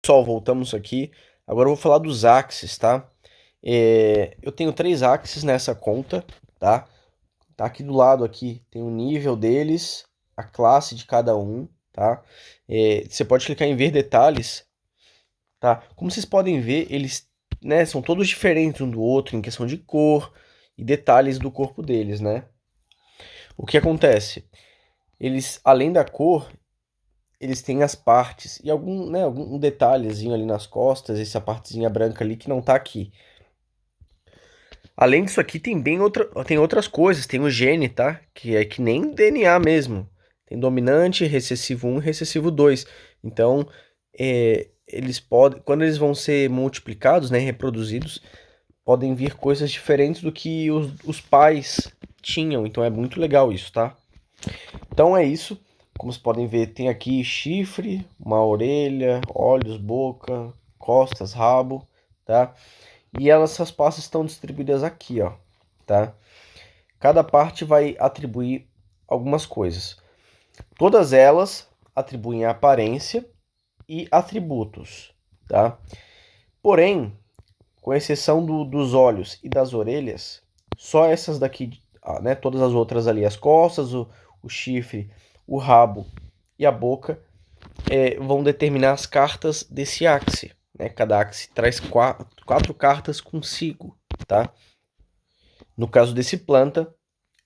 Pessoal, voltamos aqui. Agora eu vou falar dos axes, tá? Eu tenho 3 axes nessa conta, tá? Tá aqui do lado aqui, tem o nível deles, a classe de cada um, tá? Você pode clicar em ver detalhes, tá? Como vocês podem ver, eles, né, são todos diferentes um do outro em questão de cor e detalhes do corpo deles, né? O que acontece? Eles, além da cor, eles têm as partes e algum detalhezinho ali nas costas, essa partezinha branca ali que não tá aqui. Além disso aqui tem outras coisas, tem o gene, tá? Que é que nem DNA mesmo. Tem dominante, recessivo 1 e recessivo 2. Então, eles podem, quando eles vão ser multiplicados, né, reproduzidos, podem vir coisas diferentes do que os pais tinham. Então é muito legal isso, tá? Então é isso. Como vocês podem ver, tem aqui chifre, uma orelha, olhos, boca, costas, rabo, tá? E essas pastas estão distribuídas aqui, ó, tá? Cada parte vai atribuir algumas coisas. Todas elas atribuem aparência e atributos, tá? Porém, com exceção dos olhos e das orelhas, só essas daqui, né? Todas as outras ali, as costas, o chifre, o rabo e a boca, vão determinar as cartas desse axe, né? Cada axe traz quatro cartas consigo, tá? No caso desse planta,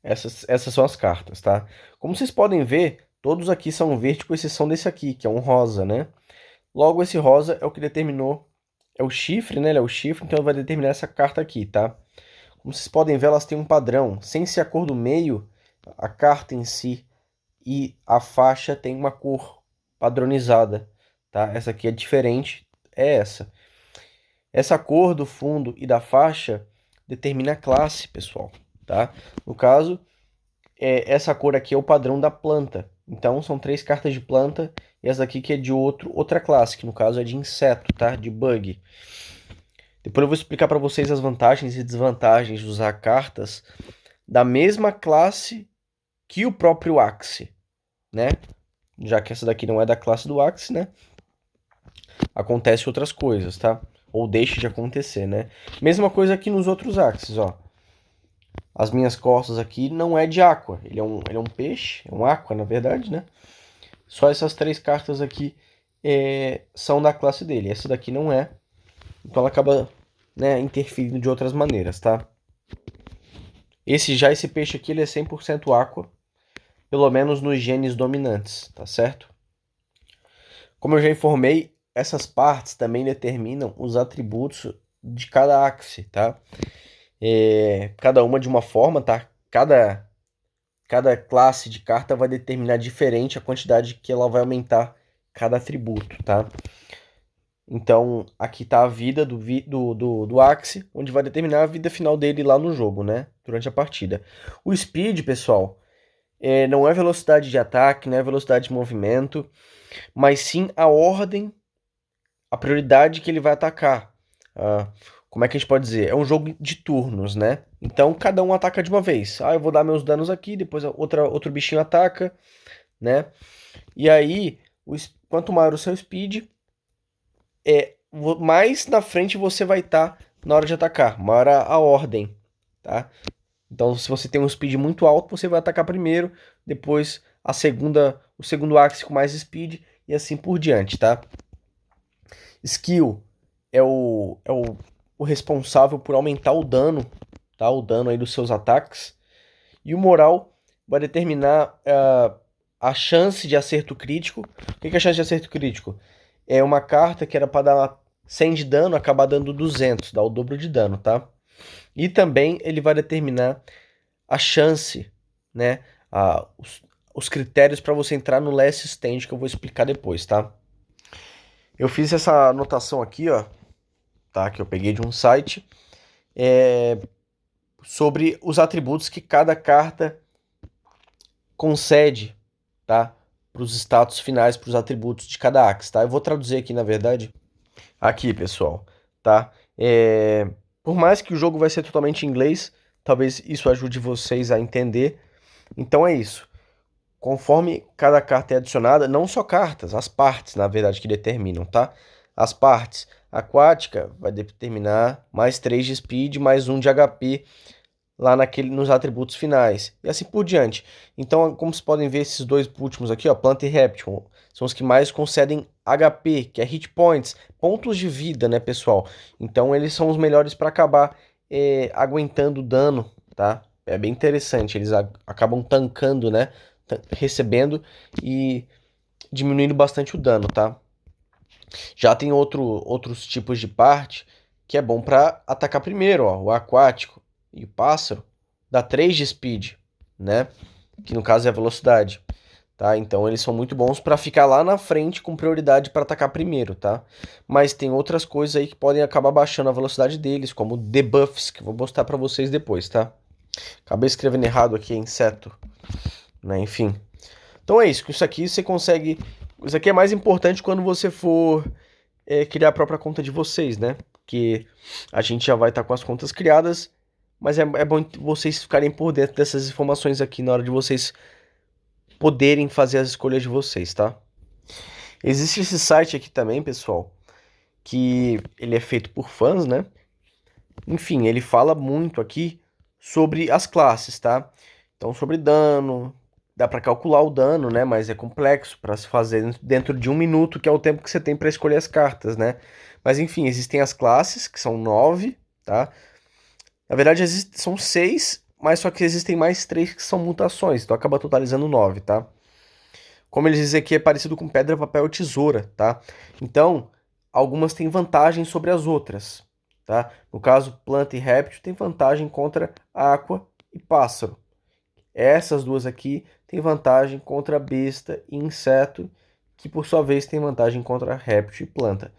essas são as cartas, tá? Como vocês podem ver, todos aqui são verde, com exceção desse aqui, que é um rosa, né? Logo, esse rosa é o que determinou, é o chifre, né? Ele é o chifre, então ele vai determinar essa carta aqui, tá? Como vocês podem ver, elas têm um padrão. Sem ser a cor do meio, a carta em si e a faixa tem uma cor padronizada, tá? Essa aqui é diferente, é essa. Essa cor do fundo e da faixa determina a classe, pessoal, tá? No caso, essa cor aqui é o padrão da planta. Então, são 3 cartas de planta e essa aqui que é de outra classe, que no caso é de inseto, tá? De bug. Depois eu vou explicar para vocês as vantagens e desvantagens de usar cartas da mesma classe que o próprio Axe, né? Já que essa daqui não é da classe do Axe, né? Acontece outras coisas, tá? Ou deixa de acontecer, né? Mesma coisa aqui nos outros Axes, ó. As minhas costas aqui não é de Aqua. Ele é um peixe, é um Aqua, na verdade, né? Só essas 3 cartas aqui são da classe dele. Essa daqui não é. Então ela acaba, né, interferindo de outras maneiras, tá? Esse peixe aqui ele é 100% Aqua. Pelo menos nos genes dominantes, tá certo? Como eu já informei, essas partes também determinam os atributos de cada axe, tá? Cada uma de uma forma, tá? Cada classe de carta vai determinar diferente a quantidade que ela vai aumentar cada atributo, tá? Então, aqui tá a vida do Axe, onde vai determinar a vida final dele lá no jogo, né? Durante a partida. O Speed, pessoal, não é velocidade de ataque, não é velocidade de movimento, mas sim a ordem, a prioridade que ele vai atacar. Como é que a gente pode dizer? É um jogo de turnos, né? Então cada um ataca de uma vez. Eu vou dar meus danos aqui, depois outro bichinho ataca, né? E aí, quanto maior o seu speed, mais na frente você vai estar na hora de atacar, maior a ordem, tá? Então, se você tem um speed muito alto, você vai atacar primeiro, depois o segundo axe com mais speed e assim por diante, tá? Skill é o responsável por aumentar o dano, tá? O dano aí dos seus ataques. E o moral vai determinar a chance de acerto crítico. O que é a chance de acerto crítico? É uma carta que era para dar 100 de dano, acabar dando 200, dá o dobro de dano, tá? E também ele vai determinar a chance, né? Os critérios para você entrar no last stand que eu vou explicar depois, tá? Eu fiz essa anotação aqui, ó, tá? Que eu peguei de um site sobre os atributos que cada carta concede, tá? Para os status finais, para os atributos de cada axe, tá? Eu vou traduzir aqui, na verdade, aqui, pessoal, tá? Por mais que o jogo vai ser totalmente em inglês, talvez isso ajude vocês a entender. Então é isso. Conforme cada carta é adicionada, não só cartas, as partes, na verdade, que determinam, tá? as partes. Aquática vai determinar mais 3 de speed, mais 1 de HP lá nos atributos finais. E assim por diante. Então, como vocês podem ver, esses dois últimos aqui, ó, planta e réptil, são os que mais concedem HP, que é hit points, pontos de vida, né, pessoal? Então, eles são os melhores para acabar aguentando dano, tá? É bem interessante, eles acabam tancando, né? Recebendo e diminuindo bastante o dano, tá? Já tem outros tipos de parte que é bom para atacar primeiro, ó, o aquático e o pássaro dá 3 de speed, né? Que no caso é a velocidade, tá? Então eles são muito bons para ficar lá na frente com prioridade para atacar primeiro, tá? Mas tem outras coisas aí que podem acabar baixando a velocidade deles, como debuffs, que eu vou mostrar para vocês depois, tá? Acabei escrevendo errado aqui, inseto, né? Enfim. Então é isso, com isso aqui você consegue. Isso aqui é mais importante quando você for criar a própria conta de vocês, né? Porque a gente já vai estar com as contas criadas, mas é bom vocês ficarem por dentro dessas informações aqui na hora de vocês poderem fazer as escolhas de vocês, tá? Existe esse site aqui também, pessoal, que ele é feito por fãs, né? Enfim, ele fala muito aqui sobre as classes, tá? Então, sobre dano, dá para calcular o dano, né? Mas é complexo para se fazer dentro de 1 minuto, que é o tempo que você tem para escolher as cartas, né? Mas enfim, existem as classes, que são 9, tá? Na verdade, são 6, mas só que existem mais 3 que são mutações, então acaba totalizando 9, tá? Como eles dizem aqui, é parecido com pedra, papel ou tesoura, tá? Então, algumas têm vantagem sobre as outras, tá? No caso, planta e réptil tem vantagem contra água e pássaro. Essas duas aqui têm vantagem contra besta e inseto, que por sua vez tem vantagem contra réptil e planta.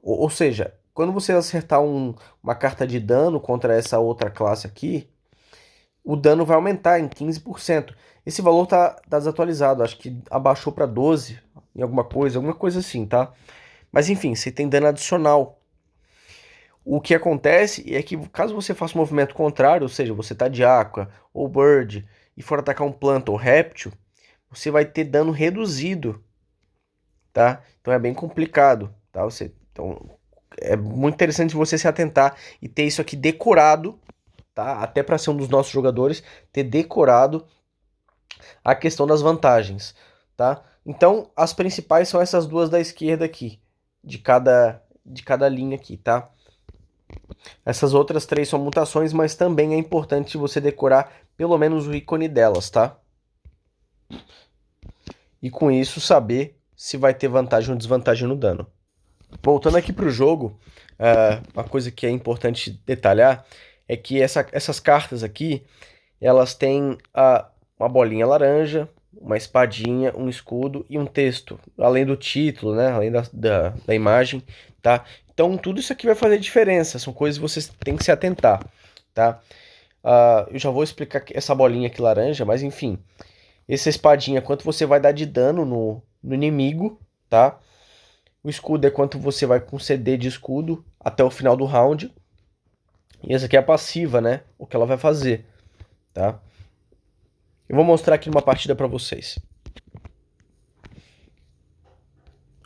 Ou seja, quando você acertar uma carta de dano contra essa outra classe aqui, o dano vai aumentar em 15%. Esse valor tá desatualizado, acho que abaixou para 12 em alguma coisa assim, tá? Mas enfim, você tem dano adicional. O que acontece é que caso você faça um movimento contrário, ou seja, você tá de aqua ou bird e for atacar um planta ou réptil, você vai ter dano reduzido, tá? Então é bem complicado, tá? Então é muito interessante você se atentar e ter isso aqui decorado, tá? Até para ser um dos nossos jogadores, ter decorado a questão das vantagens, tá? Então, as principais são essas duas da esquerda aqui, de cada linha aqui, tá? Essas outras 3 são mutações, mas também é importante você decorar pelo menos o ícone delas, tá? E com isso saber se vai ter vantagem ou desvantagem no dano. Voltando aqui para o jogo, uma coisa que é importante detalhar é que essas cartas aqui, elas têm uma bolinha laranja, uma espadinha, um escudo e um texto, além do título, né? Além da imagem, tá? Então tudo isso aqui vai fazer diferença, são coisas que vocês têm que se atentar, tá? Eu já vou explicar essa bolinha aqui laranja, mas enfim, essa espadinha, quanto você vai dar de dano no inimigo, tá? O escudo é quanto você vai conceder de escudo até o final do round. E essa aqui é a passiva, né? O que ela vai fazer, tá? Eu vou mostrar aqui uma partida para vocês.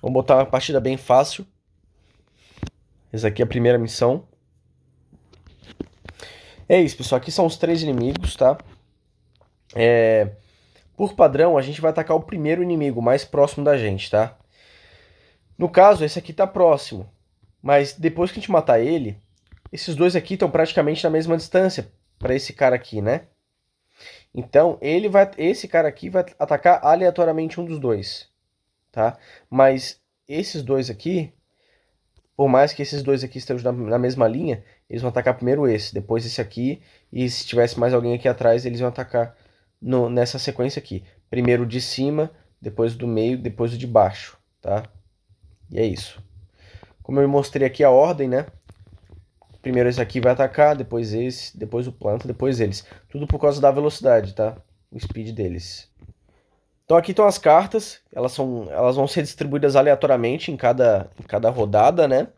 Vamos botar uma partida bem fácil. Essa aqui é a primeira missão. É isso, pessoal. Aqui são os 3 inimigos, tá? Por padrão, a gente vai atacar o primeiro inimigo mais próximo da gente, tá? No caso, esse aqui tá próximo. Mas depois que a gente matar ele, esses dois aqui estão praticamente na mesma distância para esse cara aqui, né? Então, esse cara aqui vai atacar aleatoriamente um dos dois, tá? Mas esses dois aqui, por mais que esses dois aqui estejam na mesma linha, eles vão atacar primeiro esse, depois esse aqui, e se tivesse mais alguém aqui atrás, eles vão atacar nessa sequência aqui. Primeiro o de cima, depois o do meio, depois o de baixo, tá? E é isso. Como eu mostrei aqui a ordem, né? Primeiro esse aqui vai atacar, depois esse, depois o planta, depois eles. Tudo por causa da velocidade, tá? O speed deles. Então aqui estão as cartas, elas vão ser distribuídas aleatoriamente em cada rodada, né?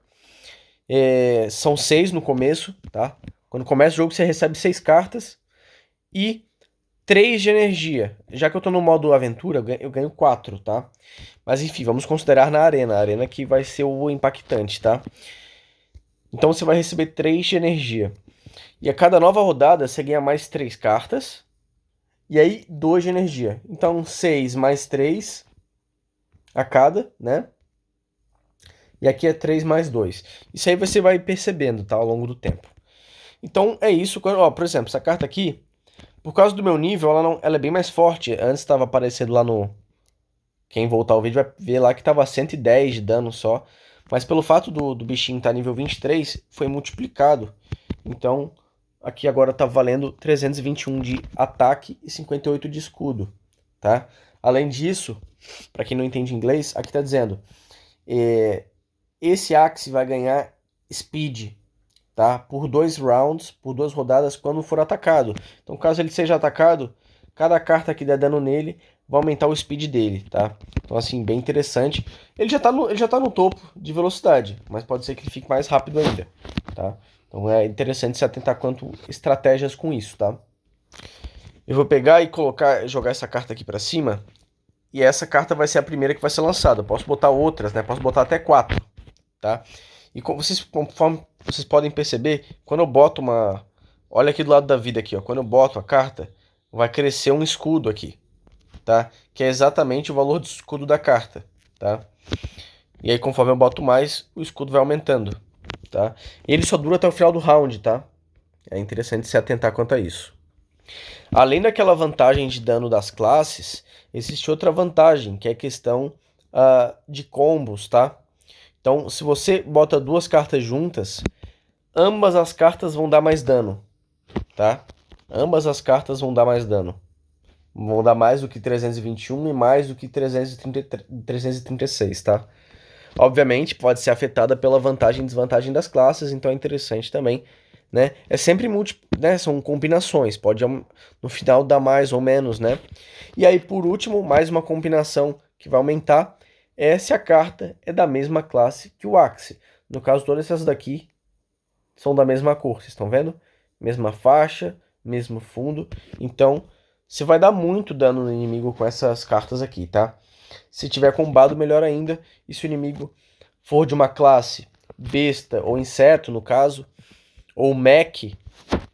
São 6 no começo, tá? Quando começa o jogo você recebe 6 cartas e 3 de energia. Já que eu tô no modo aventura, eu ganho 4, tá? Mas enfim, vamos considerar na arena. A arena que vai ser o impactante, tá? Então você vai receber 3 de energia. E a cada nova rodada você ganha mais 3 cartas. E aí 2 de energia. Então 6 mais 3 a cada, né? E aqui é 3 mais 2. Isso aí você vai percebendo, tá? Ao longo do tempo. Então é isso. Ó, por exemplo, essa carta aqui, por causa do meu nível, ela é bem mais forte. Antes estava aparecendo lá no... Quem voltar ao vídeo vai ver lá que estava 110 de dano só. Mas pelo fato do bichinho estar nível 23, foi multiplicado. Então, aqui agora tá valendo 321 de ataque e 58 de escudo, tá? Além disso, para quem não entende inglês, aqui tá dizendo... esse Axe vai ganhar Speed, tá? Por 2 rounds, por 2 rodadas quando for atacado. Então, caso ele seja atacado, cada carta que der dano nele vai aumentar o speed dele, tá? Então, assim, bem interessante. Ele já tá no topo de velocidade, mas pode ser que ele fique mais rápido ainda, tá? Então é interessante se atentar quanto estratégias com isso, tá? Eu vou pegar e jogar essa carta aqui pra cima. E essa carta vai ser a primeira que vai ser lançada. Eu posso botar outras, né? Posso botar até 4, tá? E conforme vocês podem perceber, quando eu boto uma... Olha aqui do lado da vida aqui, ó. Quando eu boto a carta, vai crescer um escudo aqui, tá? Que é exatamente o valor do escudo da carta, tá? E aí conforme eu boto mais, o escudo vai aumentando, tá? E ele só dura até o final do round, tá? É interessante se atentar quanto a isso. Além daquela vantagem de dano das classes, existe outra vantagem, que é a questão de combos, tá? Então, se você bota 2 cartas juntas, ambas as cartas vão dar mais dano, tá? Ambas as cartas vão dar mais dano. Vão dar mais do que 321 e mais do que 336, tá? Obviamente, pode ser afetada pela vantagem e desvantagem das classes, então é interessante também, né? É sempre né? São combinações, pode no final dar mais ou menos, né? E aí, por último, mais uma combinação que vai aumentar é se a carta é da mesma classe que o Axe. No caso, todas essas daqui são da mesma cor, vocês estão vendo? Mesma faixa, mesmo fundo. Então, você vai dar muito dano no inimigo com essas cartas aqui, tá? Se tiver combado, melhor ainda. E se o inimigo for de uma classe besta ou inseto, no caso, ou mech,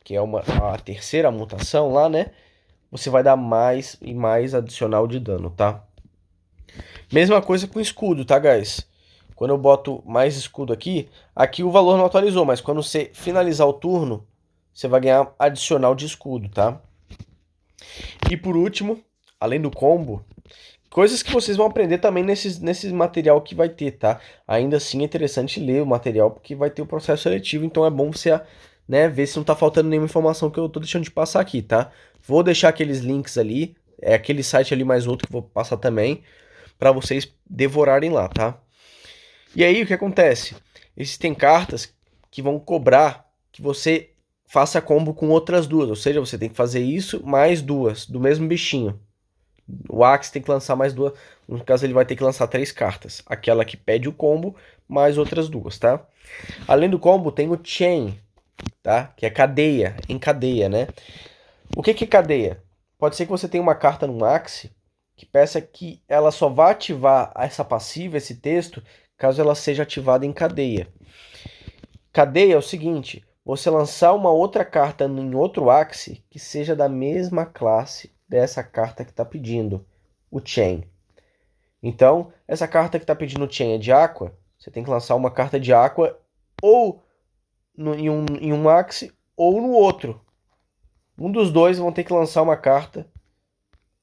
que é a terceira mutação lá, né? Você vai dar mais e mais adicional de dano, tá? Mesma coisa com escudo, tá, guys? Quando eu boto mais escudo aqui o valor não atualizou, mas quando você finalizar o turno, você vai ganhar adicional de escudo, tá? E por último, além do combo, coisas que vocês vão aprender também nesse material que vai ter, tá? Ainda assim é interessante ler o material, porque vai ter o processo seletivo, então é bom você, né, ver se não tá faltando nenhuma informação que eu tô deixando de passar aqui, tá? Vou deixar aqueles links ali, aquele site ali mais outro que eu vou passar também, para vocês devorarem lá, tá? E aí o que acontece? Existem cartas que vão cobrar que você faça combo com outras duas, ou seja, você tem que fazer isso mais duas, do mesmo bichinho. O Axe tem que lançar mais duas, no caso ele vai ter que lançar 3 cartas. Aquela que pede o combo, mais outras duas, tá? Além do combo tem o Chain, tá? Que é cadeia, em cadeia, né? O que é cadeia? Pode ser que você tenha uma carta no Axe que peça que ela só vá ativar essa passiva, esse texto, caso ela seja ativada em cadeia. Cadeia é o seguinte, você lançar uma outra carta em outro Axe que seja da mesma classe dessa carta que está pedindo, o Chain. Então, essa carta que está pedindo o Chain é de Aqua, você tem que lançar uma carta de Aqua ou em um Axe ou no outro. Um dos dois vão ter que lançar uma carta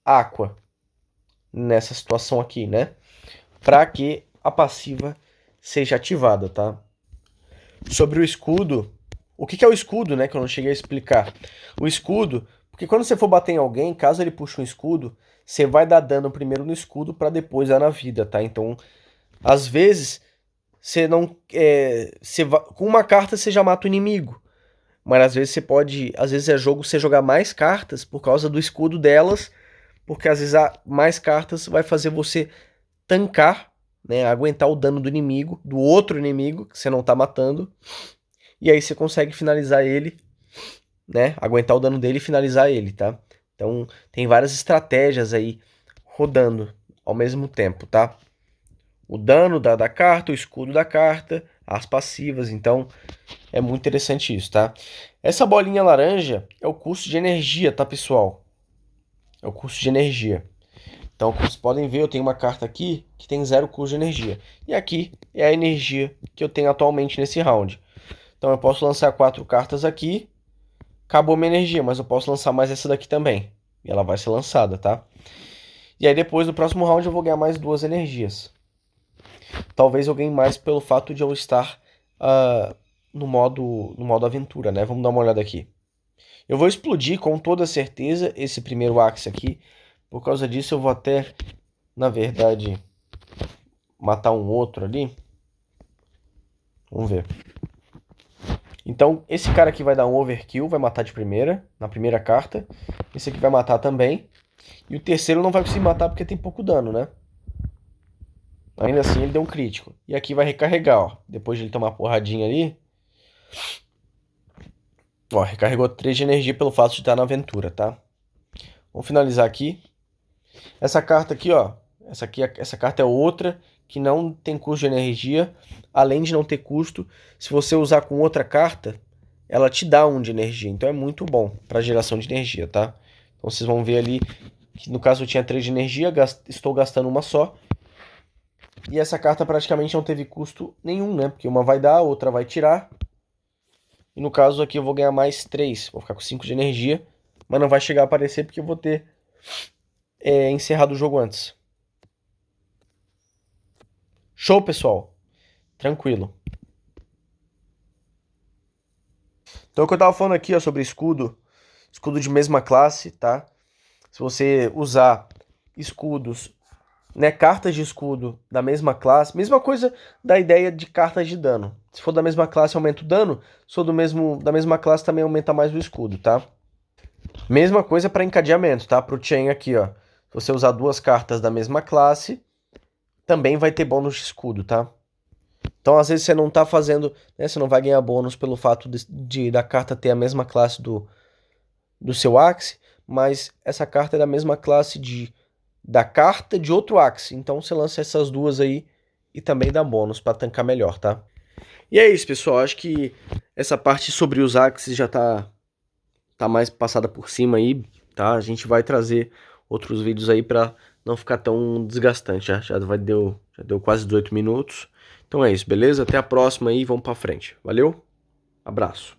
Aqua nessa situação aqui, né? Para que a passiva seja ativada, tá? Sobre o escudo, o que é o escudo, né? Que eu não cheguei a explicar. O escudo, porque quando você for bater em alguém, caso ele puxe um escudo, você vai dar dano primeiro no escudo para depois dar na vida, tá? Então, às vezes, você não. Com uma carta você já mata o inimigo. Mas às vezes você pode. Às vezes é jogo você jogar mais cartas por causa do escudo delas. Porque às vezes mais cartas vai fazer você tancar, né? Aguentar o dano do inimigo, do outro inimigo que você não tá matando. E aí você consegue finalizar ele, né? Aguentar o dano dele e finalizar ele, tá? Então, tem várias estratégias aí rodando ao mesmo tempo, tá? O dano da carta, o escudo da carta, as passivas. Então, é muito interessante isso, tá? Essa bolinha laranja é o custo de energia, tá, pessoal? É o custo de energia. Então, como vocês podem ver, eu tenho uma carta aqui que tem 0 custo de energia. E aqui é a energia que eu tenho atualmente nesse round. Então, eu posso lançar 4 cartas aqui. Acabou minha energia, mas eu posso lançar mais essa daqui também. E ela vai ser lançada, tá? E aí depois, no próximo round, eu vou ganhar mais 2 energias. Talvez eu ganhe mais pelo fato de eu estar no modo aventura, né? Vamos dar uma olhada aqui. Eu vou explodir com toda certeza esse primeiro Axe aqui. Por causa disso, eu vou até, na verdade, matar um outro ali. Vamos ver. Então, esse cara aqui vai dar um overkill, vai matar de primeira, na primeira carta. Esse aqui vai matar também. E o terceiro não vai conseguir matar porque tem pouco dano, né? Ainda assim, ele deu um crítico. E aqui vai recarregar, ó. Depois de ele tomar uma porradinha ali. Ó, recarregou 3 de energia pelo fato de estar na aventura, tá? Vamos finalizar aqui. Essa carta aqui, ó. Essa carta é outra que não tem custo de energia. Além de não ter custo, se você usar com outra carta, ela te dá 1 de energia. Então é muito bom para geração de energia, tá? Então vocês vão ver ali que no caso eu tinha 3 de energia, estou gastando uma só. E essa carta praticamente não teve custo nenhum, né? Porque uma vai dar, a outra vai tirar. E no caso aqui eu vou ganhar mais 3. Vou ficar com 5 de energia. Mas não vai chegar a aparecer porque eu vou ter encerrado o jogo antes. Show, pessoal. Tranquilo. Então o que eu tava falando aqui, ó, sobre escudo. Escudo de mesma classe, tá? Se você usar escudos, né, cartas de escudo da mesma classe, mesma coisa da ideia de cartas de dano. Se for da mesma classe, aumenta o dano. Se for da mesma classe, também aumenta mais o escudo, tá? Mesma coisa para encadeamento, tá? Pro Chain aqui, ó. Se você usar 2 cartas da mesma classe, também vai ter bônus de escudo, tá? Então, às vezes, você não tá fazendo, né? Você não vai ganhar bônus pelo fato da carta ter a mesma classe do seu Axe, mas essa carta é da mesma classe da carta de outro Axe. Então, você lança essas duas aí e também dá bônus para tancar melhor, tá? E é isso, pessoal. Acho que essa parte sobre os Axes já tá mais passada por cima aí, tá? A gente vai trazer outros vídeos aí para não ficar tão desgastante, já deu quase 18 minutos. Então é isso, beleza? Até a próxima aí, vamos para frente. Valeu? Abraço.